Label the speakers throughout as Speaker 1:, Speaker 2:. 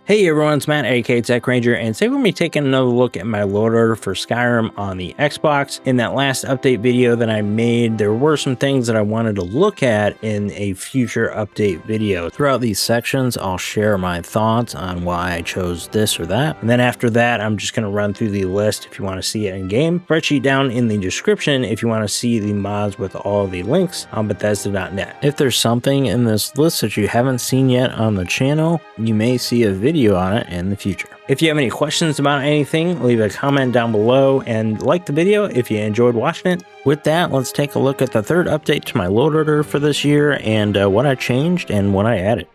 Speaker 1: Hey everyone, it's Matt, aka Tech Ranger, and today we're going to be taking another look at my load order for Skyrim on the Xbox. In that last update video that I made, there were some things that I wanted to look at in a future update video. Throughout these sections, I'll share my thoughts on why I chose this or that. And then after that, I'm just going to run through the list if you want to see it in game. Spreadsheet down in the description if you want to see the mods with all the links on Bethesda.net. If there's something in this list that you haven't seen yet on the channel, you may see a video on it in the future. If you have any questions about anything, leave a comment down below and like the video if you enjoyed watching it. With that, let's take a look at the third update to my load order for this year and what I changed and what I added.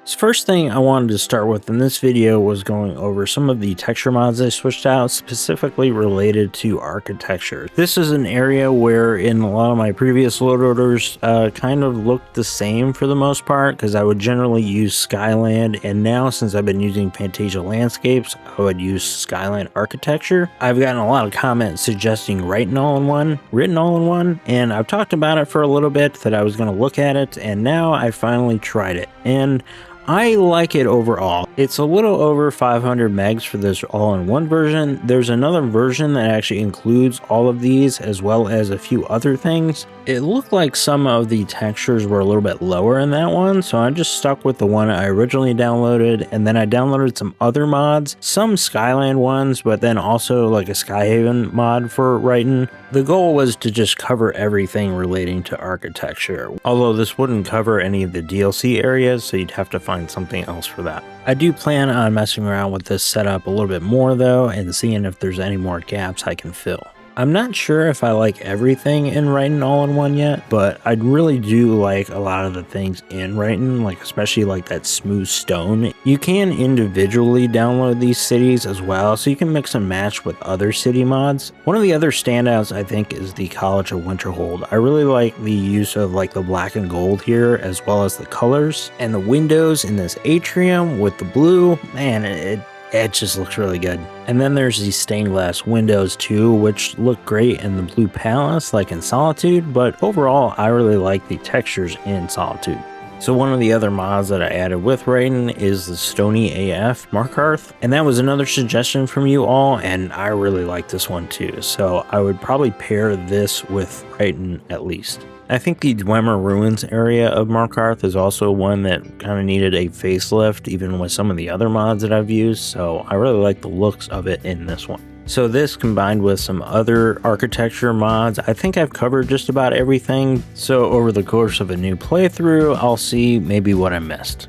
Speaker 1: So first thing I wanted to start with in this video was going over some of the texture mods I switched out, specifically related to architecture. This is an area where in a lot of my previous load orders kind of looked the same for the most part, because I would generally use Skyland, and now since I've been using Fantasia Landscapes, I would use Skyland Architecture. I've gotten a lot of comments suggesting Riton AiO, and I've talked about it for a little bit that I was going to look at it, and now I finally tried it. And I like it overall. It's a little over 500 megs for this all-in-one version. There's another version that actually includes all of these as well as a few other things. It looked like some of the textures were a little bit lower in that one, so I just stuck with the one I originally downloaded, and then I downloaded some other mods, some Skyland ones, but then also like a Skyhaven mod for Riton. The goal was to just cover everything relating to architecture, although this wouldn't cover any of the DLC areas, so you'd have to find something else for that. I do plan on messing around with this setup a little bit more though, and seeing if there's any more gaps I can fill. I'm not sure if I like everything in Riton all-in-one yet, but I really do like a lot of the things in Riton, like especially like that smooth stone. You can individually download these cities as well, so you can mix and match with other city mods. One of the other standouts I think is the College of Winterhold. I really like the use of like the black and gold here, as well as the colors and the windows in this atrium with the blue. Man, it just looks really good. And then there's these stained glass windows too, which look great in the blue palace like in Solitude, but overall I really like the textures in Solitude. So one of the other mods that I added with Riton is the Stony AF Markarth, and that was another suggestion from you all, and I really like this one too, so I would probably pair this with Riton at least. I think the Dwemer Ruins area of Markarth is also one that kind of needed a facelift, even with some of the other mods that I've used, so I really like the looks of it in this one. So this combined with some other architecture mods, I think I've covered just about everything, so over the course of a new playthrough, I'll see maybe what I missed.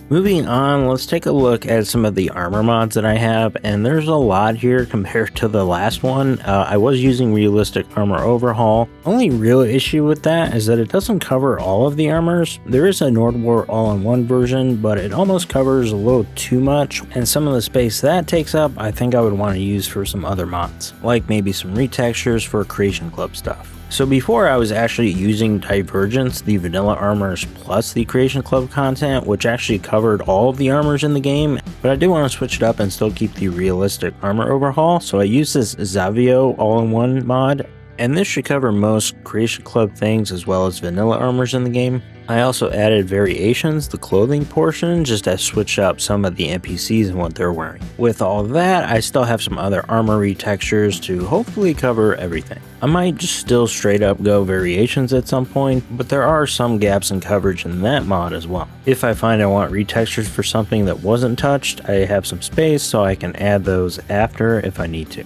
Speaker 1: Moving on, let's take a look at some of the armor mods that I have, and there's a lot here compared to the last one. I was using Realistic Armor Overhaul. Only real issue with that is that it doesn't cover all of the armors. There is a Nordwar all-in-one version, but it almost covers a little too much, and some of the space that takes up, I think I would want to use for some other mods, like maybe some retextures for Creation Club stuff. So before I was actually using Divergence, the vanilla armors plus the Creation Club content, which actually covered all of the armors in the game, but I do want to switch it up and still keep the Realistic Armor Overhaul, so I use this Xavbio all-in-one mod, and this should cover most Creation Club things as well as vanilla armors in the game. I also added variations, the clothing portion, just to switch up some of the NPCs and what they're wearing. With all that, I still have some other armor retextures to hopefully cover everything. I might just still straight up go variations at some point, but there are some gaps in coverage in that mod as well. If I find I want retextures for something that wasn't touched, I have some space so I can add those after if I need to.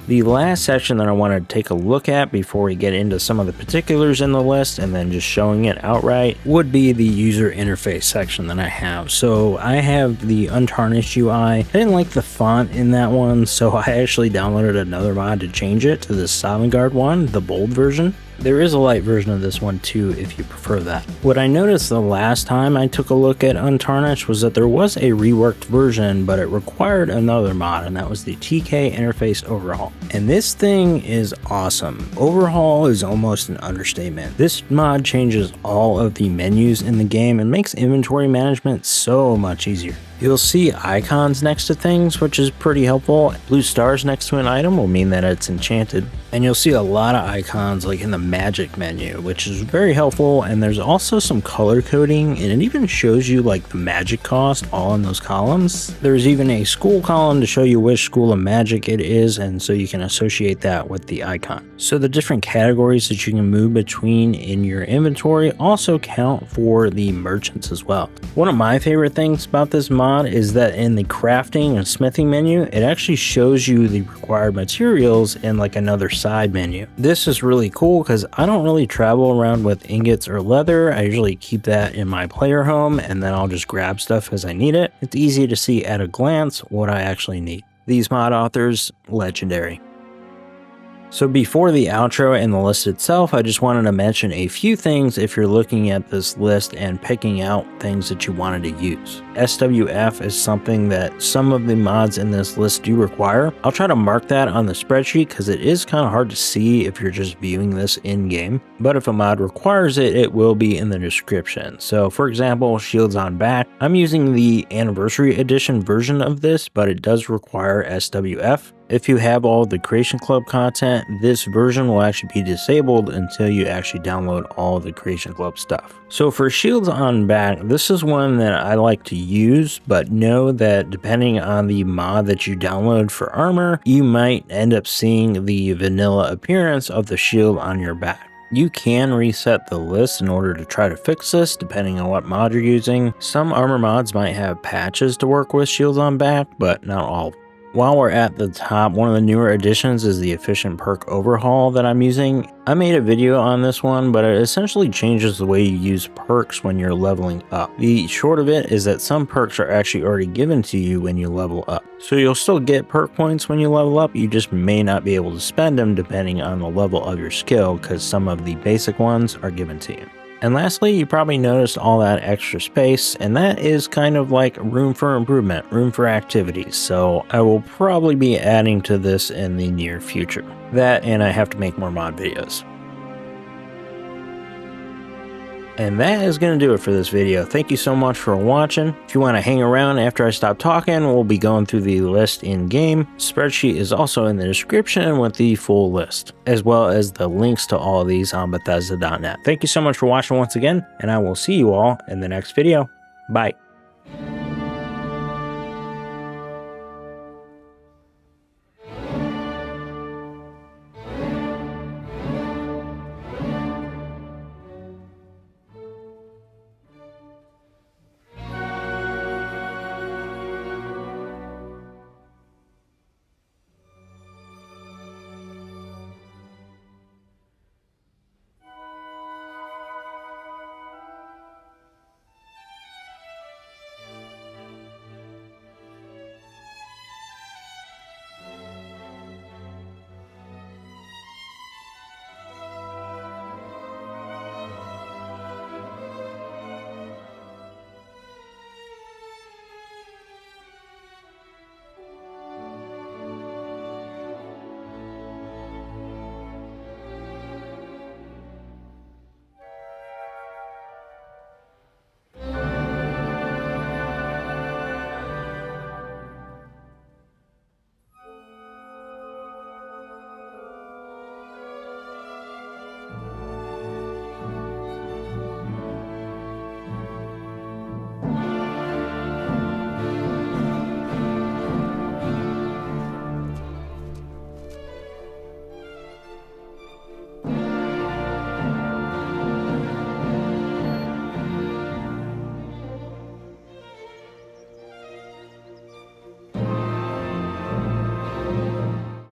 Speaker 1: The last section that I want to take a look at before we get into some of the particulars in the list and then just showing it outright would be the user interface section that I have. So I have the Untarnished UI. I didn't like the font in that one, so I actually downloaded another mod to change it to the Sovngarde one, the bold version. There is a light version of this one too if you prefer that. What I noticed the last time I took a look at Untarnished was that there was a reworked version, but it required another mod, and that was the TK Interface Overhaul. And this thing is awesome. Overhaul is almost an understatement. This mod changes all of the menus in the game and makes inventory management so much easier. You'll see icons next to things, which is pretty helpful. Blue stars next to an item will mean that it's enchanted. And you'll see a lot of icons like in the magic menu, which is very helpful. And there's also some color coding, and it even shows you like the magic cost all in those columns. There's even a school column to show you which school of magic it is, and so you can associate that with the icon. So the different categories that you can move between in your inventory also count for the merchants as well. One of my favorite things about this mod is that in the crafting and smithing menu, it actually shows you the required materials in like another side menu. This is really cool because I don't really travel around with ingots or leather. I usually keep that in my player home, and then I'll just grab stuff as I need it. It's easy to see at a glance what I actually need. These mod authors, legendary. So before the outro and the list itself, I just wanted to mention a few things if you're looking at this list and picking out things that you wanted to use. SWF is something that some of the mods in this list do require. I'll try to mark that on the spreadsheet because it is kind of hard to see if you're just viewing this in-game. But if a mod requires it, it will be in the description. So for example, Shields on Back. I'm using the Anniversary Edition version of this, but it does require SWF. If you have all the Creation Club content, this version will actually be disabled until you actually download all the Creation Club stuff. So for Shields on Back, this is one that I like to use, but know that depending on the mod that you download for Armour, you might end up seeing the vanilla appearance of the shield on your back. You can reset the list in order to try to fix this depending on what mod you're using. Some Armour mods might have patches to work with Shields on Back, but not all. While we're at the top, one of the newer additions is the Efficient Perk Overhaul that I'm using. I made a video on this one, but it essentially changes the way you use perks when you're leveling up. The short of it is that some perks are actually already given to you when you level up. So you'll still get perk points when you level up, you just may not be able to spend them depending on the level of your skill, because some of the basic ones are given to you. And lastly, you probably noticed all that extra space, and that is kind of like room for improvement, room for activities. So I will probably be adding to this in the near future. That, and I have to make more mod videos. And that is going to do it for this video. Thank you so much for watching. If you want to hang around after I stop talking, we'll be going through the list in game. Spreadsheet is also in the description with the full list, as well as the links to all of these on Bethesda.net. Thank you so much for watching once again, and I will see you all in the next video. Bye.